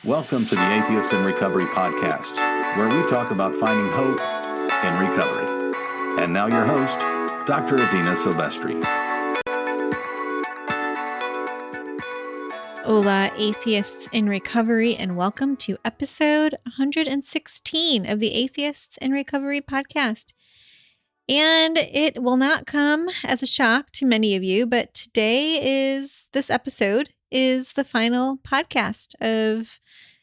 Welcome to the Atheist in Recovery podcast, where we talk about finding hope in recovery. And now your host, Dr. Adina Silvestri. Hola, Atheists in Recovery, and welcome to episode 116 of the Atheists in Recovery podcast. And it will not come as a shock to many of you, but this episode is the final podcast of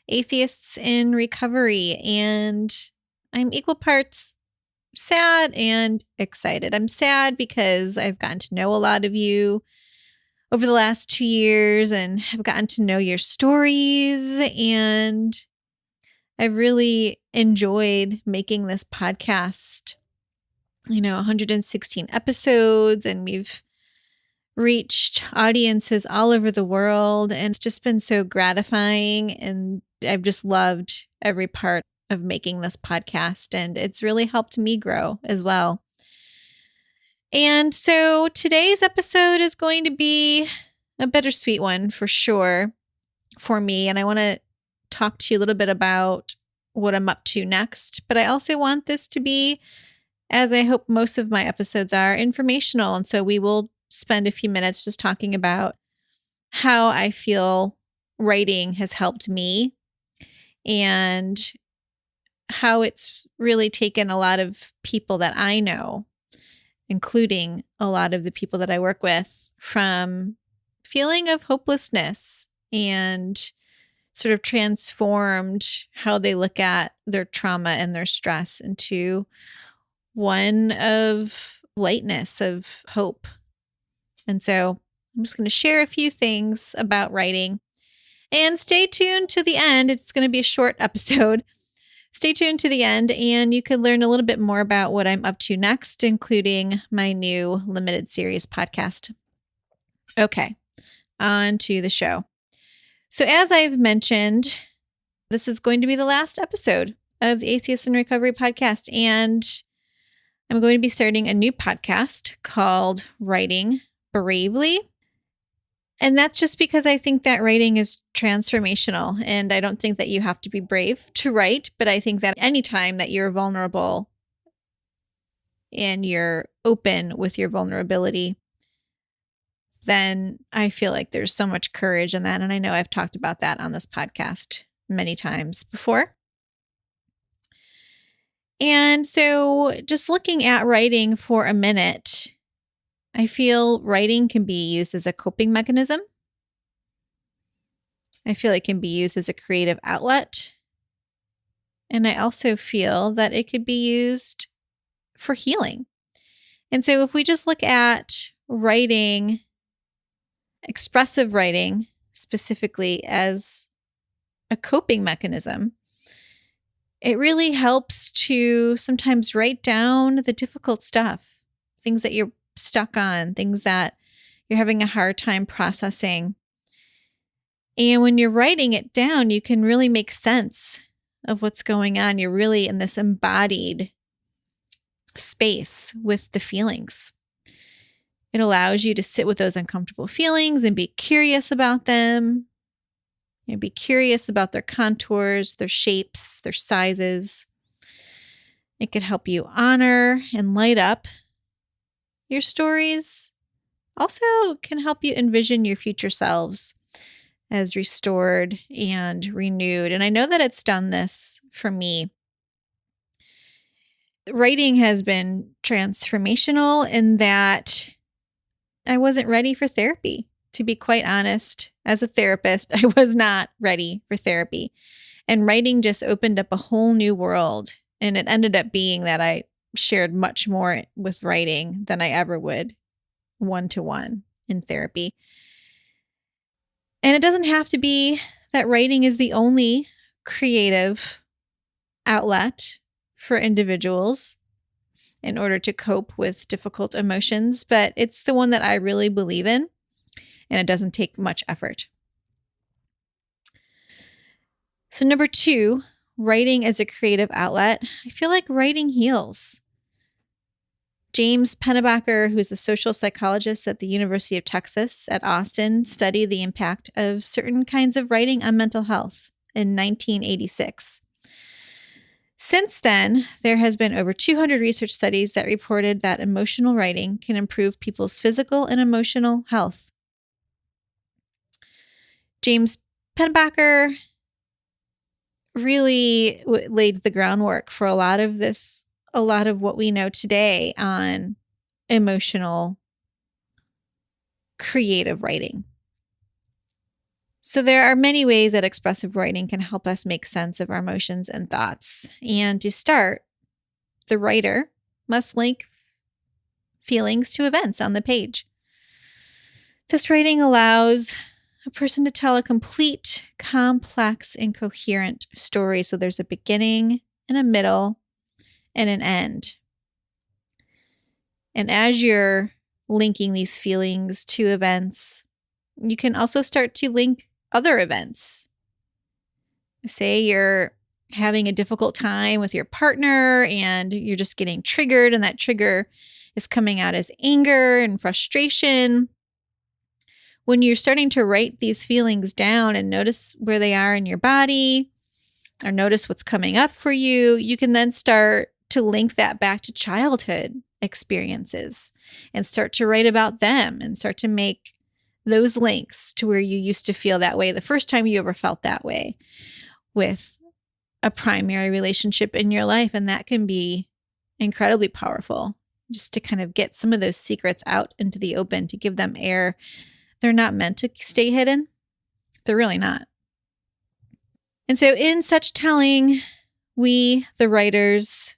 Atheists in Recovery, and I'm equal parts sad and excited. I'm sad because I've gotten to know a lot of you over the last 2 years and have gotten to know your stories, and I've really enjoyed making this podcast. 116 episodes, and we've reached audiences all over the world, and it's just been so gratifying, and I've just loved every part of making this podcast, and it's really helped me grow as well. And so today's episode is going to be a bittersweet one for sure for me, and I want to talk to you a little bit about what I'm up to next, but I also want this to be, as I hope most of my episodes are, informational, and so we will spend a few minutes just talking about how I feel writing has helped me and how it's really taken a lot of people that I know, including a lot of the people that I work with, from feeling of hopelessness and sort of transformed how they look at their trauma and their stress into one of lightness, of hope. And so I'm just going to share a few things about writing, and stay tuned to the end. It's going to be a short episode. Stay tuned to the end, and you can learn a little bit more about what I'm up to next, including my new limited series podcast. Okay, on to the show. So as I've mentioned, this is going to be the last episode of the Atheists in Recovery podcast, and I'm going to be starting a new podcast called Writing Bravely. And that's just because I think that writing is transformational, and I don't think that you have to be brave to write, but I think that anytime that you're vulnerable and you're open with your vulnerability, then I feel like there's so much courage in that. And I know I've talked about that on this podcast many times before. And so just looking at writing for a minute, I feel writing can be used as a coping mechanism. I feel it can be used as a creative outlet. And I also feel that it could be used for healing. And so if we just look at writing, expressive writing specifically, as a coping mechanism, it really helps to sometimes write down the difficult stuff, things that you're stuck on, things that you're having a hard time processing. And when you're writing it down, you can really make sense of what's going on. You're really in this embodied space with the feelings. It allows you to sit with those uncomfortable feelings and be curious about them. Be curious about their contours, their shapes, their sizes. It could help you honor and light up your stories. Also can help you envision your future selves as restored and renewed. And I know that it's done this for me. Writing has been transformational in that I wasn't ready for therapy. To be quite honest, as a therapist, I was not ready for therapy. And writing just opened up a whole new world. And it ended up being that I shared much more with writing than I ever would one-to-one in therapy. And it doesn't have to be that writing is the only creative outlet for individuals in order to cope with difficult emotions, but it's the one that I really believe in, and it doesn't take much effort. So number 2, writing as a creative outlet. I feel like writing heals. James Pennebaker, who's a social psychologist at the University of Texas at Austin, studied the impact of certain kinds of writing on mental health. in 1986. Since then, there has been over 200 research studies that reported that emotional writing can improve people's physical and emotional health. James Pennebaker really laid the groundwork for a lot of what we know today on emotional creative writing. So there are many ways that expressive writing can help us make sense of our emotions and thoughts. And to start, the writer must link feelings to events on the page. This writing allows a person to tell a complete, complex, and coherent story. So there's a beginning and a middle and an end. And as you're linking these feelings to events, you can also start to link other events. Say you're having a difficult time with your partner and you're just getting triggered, and that trigger is coming out as anger and frustration. When you're starting to write these feelings down and notice where they are in your body or notice what's coming up for you, you can then start to link that back to childhood experiences and start to write about them and start to make those links to where you used to feel that way the first time you ever felt that way with a primary relationship in your life. And that can be incredibly powerful, just to kind of get some of those secrets out into the open, to give them air. They're not meant to stay hidden. They're really not. And so in such telling, we, the writers,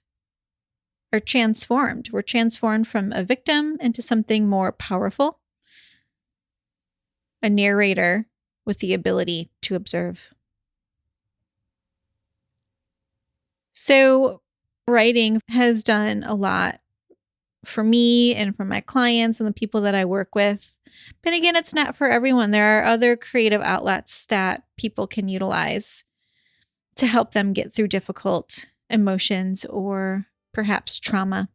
are transformed. We're transformed from a victim into something more powerful, a narrator with the ability to observe. So writing has done a lot for me and for my clients and the people that I work with. But again, it's not for everyone. There are other creative outlets that people can utilize to help them get through difficult emotions or perhaps trauma.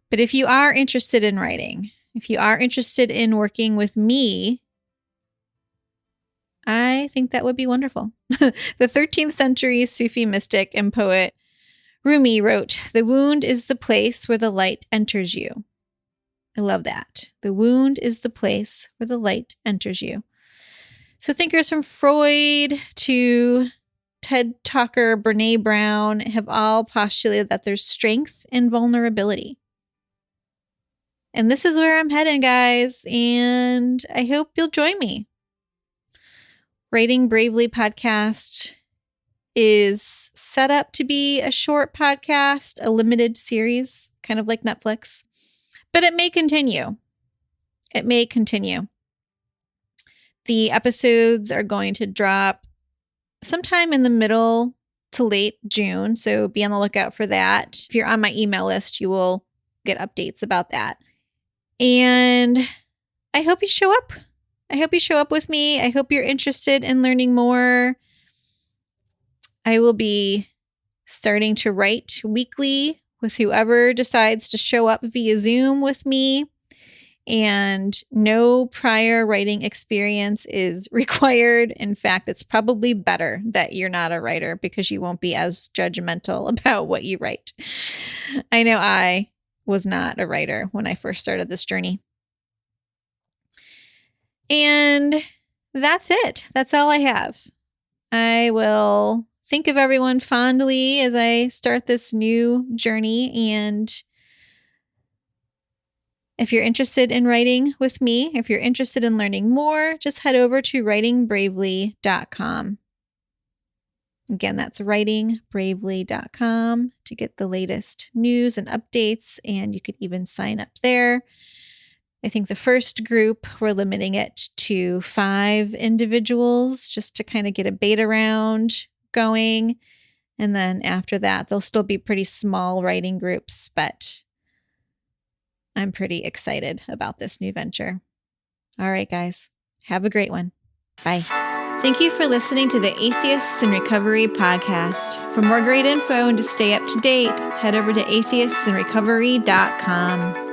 But if you are interested in writing, if you are interested in working with me, I think that would be wonderful. The 13th century Sufi mystic and poet Rumi wrote, "The wound is the place where the light enters you." I love that. The wound is the place where the light enters you. So thinkers from Freud to TED talker Brene Brown have all postulated that there's strength in vulnerability. And this is where I'm heading, guys, and I hope you'll join me. Writing Bravely podcast is set up to be a short podcast, a limited series, kind of like Netflix, but it may continue. It may continue. The episodes are going to drop sometime in the middle to late June, so be on the lookout for that. If you're on my email list, you will get updates about that. And I hope you show up. I hope you show up with me. I hope you're interested in learning more. I will be starting to write weekly with whoever decides to show up via Zoom with me. And no prior writing experience is required. In fact, it's probably better that you're not a writer because you won't be as judgmental about what you write. I know I was not a writer when I first started this journey. And that's it. That's all I have. I will think of everyone fondly as I start this new journey. And if you're interested in writing with me, if you're interested in learning more, just head over to writingbravely.com. Again, that's writingbravely.com to get the latest news and updates, and you could even sign up there. I think the first group, we're limiting it to 5 individuals just to kind of get a beta round going. And then after that, they'll still be pretty small writing groups, but I'm pretty excited about this new venture. All right, guys, have a great one. Bye. Thank you for listening to the Atheists in Recovery podcast. For more great info and to stay up to date, head over to atheistsandrecovery.com.